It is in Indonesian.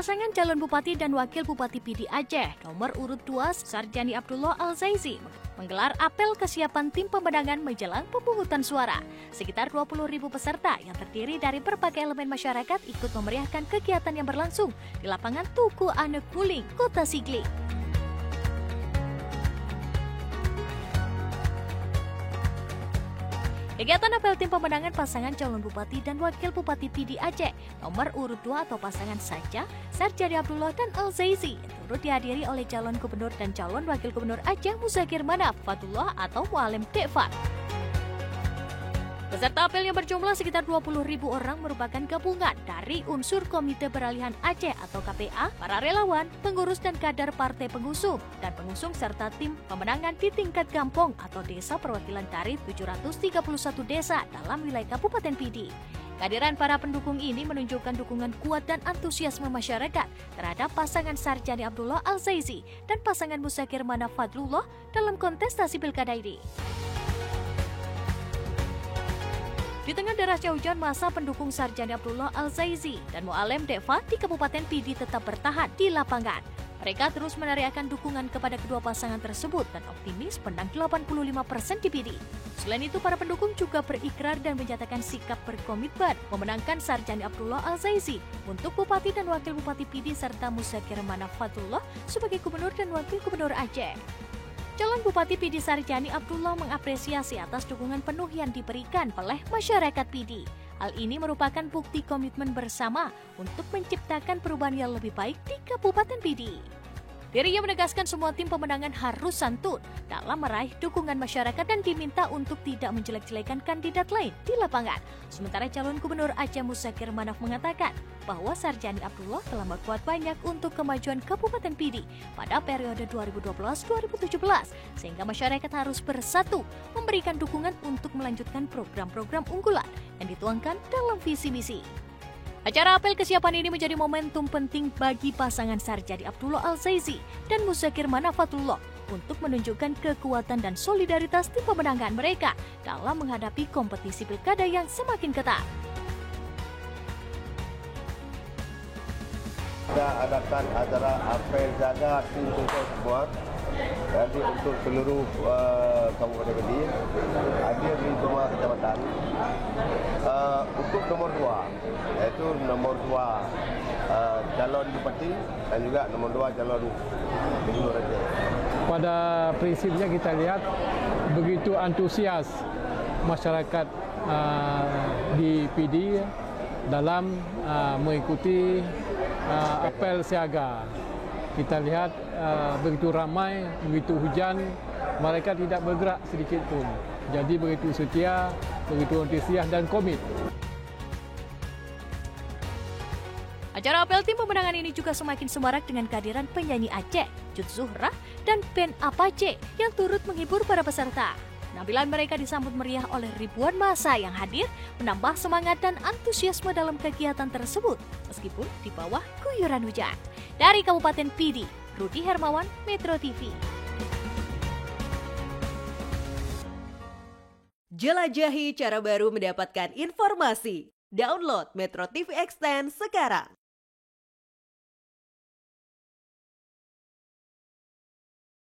Pasangan calon Bupati dan Wakil Bupati PD Aceh nomor urut 2 Sarjani Abdullah Al-Zaizi menggelar apel kesiapan tim pemenangan menjelang pemungutan suara. Sekitar 20.000 peserta yang terdiri dari berbagai elemen masyarakat ikut memeriahkan kegiatan yang berlangsung di lapangan Tugu Anek Kuling, Kota Sigli. Kegiatan apel tim pemenangan pasangan calon Bupati dan Wakil Bupati PD Aceh nomor urut 2 atau pasangan saja Sarjani Abdullah dan Al-Zaizi turut dihadiri oleh calon gubernur dan calon wakil gubernur Aceh Muzakir Manaf Fadlullah atau Mualim Dekfat. Peserta apel yang berjumlah sekitar 20.000 orang merupakan gabungan dari unsur Komite Peralihan Aceh atau KPA, para relawan, pengurus dan kader partai pengusung, dan pengusung serta tim pemenangan di tingkat kampung atau desa perwakilan dari 731 desa dalam wilayah Kabupaten Pidi. Kehadiran para pendukung ini menunjukkan dukungan kuat dan antusiasme masyarakat terhadap pasangan Sarjani Abdullah Al-Zaizi dan pasangan Muzakir Manaf Fadlullah dalam kontestasi pilkada ini. Di tengah derasnya hujan, masa pendukung Sarjani Abdullah Al-Zaizi dan Mualim Dekfat di Kabupaten Pidi tetap bertahan di lapangan. Mereka terus meneriakan dukungan kepada kedua pasangan tersebut dan optimis menang 85% di Pidi. Selain itu, para pendukung juga berikrar dan menyatakan sikap berkomitmen memenangkan Sarjani Abdullah Al-Zaizi untuk Bupati dan Wakil Bupati Pidi serta Muzakir Manaf Fadlullah sebagai Gubernur dan Wakil Gubernur Aceh. Calon Bupati Pidi Sarjani Abdullah mengapresiasi atas dukungan penuh yang diberikan oleh masyarakat Pidi. Hal ini merupakan bukti komitmen bersama untuk menciptakan perubahan yang lebih baik di Kabupaten Pidi. Dirinya menegaskan semua tim pemenangan harus santun dalam meraih dukungan masyarakat dan diminta untuk tidak menjelek-jelekan kandidat lain di lapangan. Sementara calon Gubernur Aceh Muzakir Manaf mengatakan bahwa Sarjani Abdullah telah berbuat banyak untuk kemajuan Kabupaten Pidi pada periode 2012-2017 sehingga masyarakat harus bersatu memberikan dukungan untuk melanjutkan program-program unggulan yang dituangkan dalam visi misi. Acara apel kesiapan ini menjadi momentum penting bagi pasangan Sarjani Abdullah Al-Zaizi dan Muzakir Manaf Fadlullah untuk menunjukkan kekuatan dan solidaritas tim pemenangan mereka dalam menghadapi kompetisi pilkada yang semakin ketat. Kita adakan acara apel jaga tim sukses semua. Jadi untuk seluruh Kabupaten Pidi hadir di semua kecamatan. Untuk nomor 2, yaitu nomor 2 calon bupati dan juga nomor 2 calon gubernur Aceh. Pada prinsipnya kita lihat begitu antusias masyarakat di Pidi dalam mengikuti apel siaga. Kita lihat begitu ramai, begitu hujan, mereka tidak bergerak sedikit pun. Jadi begitu setia, begitu antusias dan komit. Acara apel tim pemenangan ini juga semakin semarak dengan kehadiran penyanyi Aceh, Jud Zuhrah, dan band Apache yang turut menghibur para peserta. Penampilan mereka disambut meriah oleh ribuan massa yang hadir, menambah semangat dan antusiasme dalam kegiatan tersebut, meskipun di bawah guyuran hujan. Dari Kabupaten Pidi, Rudi Hermawan, Metro TV. Jelajahi cara baru mendapatkan informasi. Download Metro TV Extend sekarang.